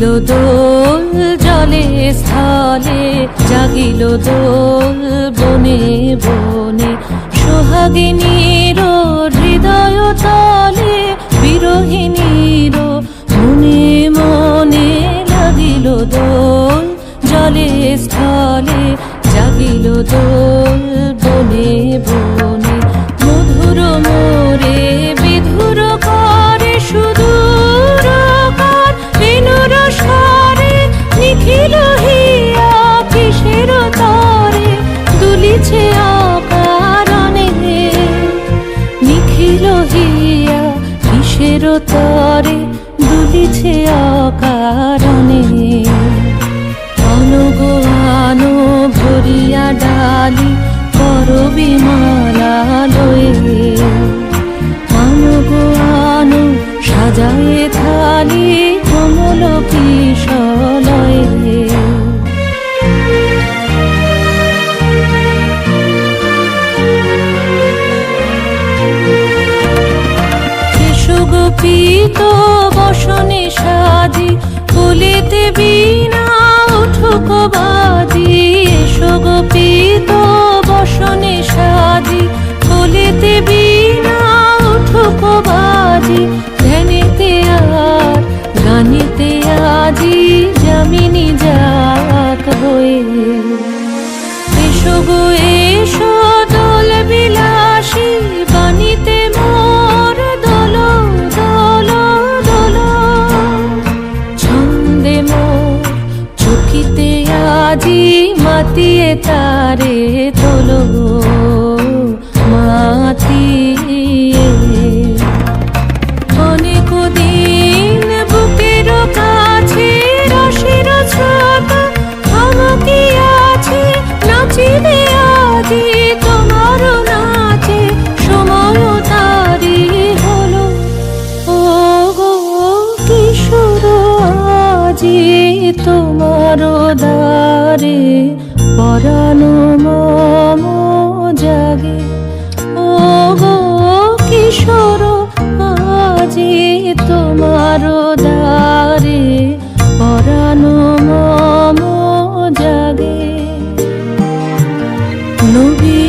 দোল জলে স্থলে, জাগিল দোল বনে বনে। সোহাগিনীর হৃদয় তলে, বিরহিণীর মনে মনে লাগিল দোল জলে স্থলে, জাগিল দোল বনে বনে। মধুর মোরে বিধুর করে সুদূর কার, বেণুর স্বরে নিখিল হিয়া কিসের তরে দুলিছে অকারণে। নিখিল হিয়া কিসের তরে দুলিছে অকারণে। অনগো আনো ভরিয়া ডালি করবি মালা লয়ে, আনগো আনো সাজায়ে থালি কমল কিশলয়ে। এসো গোপীত বসনে সাজি, কুলিতে বীণা উঠুক বাজি। এসো গোপীত বসনে সাজি, কুলিতে বীণা উঠুক বাজি। ধ্যানেতে আর গানেতে আজি যামিনী যাক হয়ে। এসো গো এসো দোল বিলাসী, বাণীতে মোর দোল দোল দোল। ছন্দে মোর চকিতে আজি মাতিয়ে তারে তোলো মাতিয়ে। অনেক দিন বুকের কাছে রসের স্রোত থমকিয়াছে, নাচিবে আজি তোমার নাচে সময় তারি হলো। ও গো কিশোর আজি তোমার দ্বারে পরাণ মম জাগে। ও গো কিশোর আজি তোমার দ্বারে পরাণ মম জাগে। নবী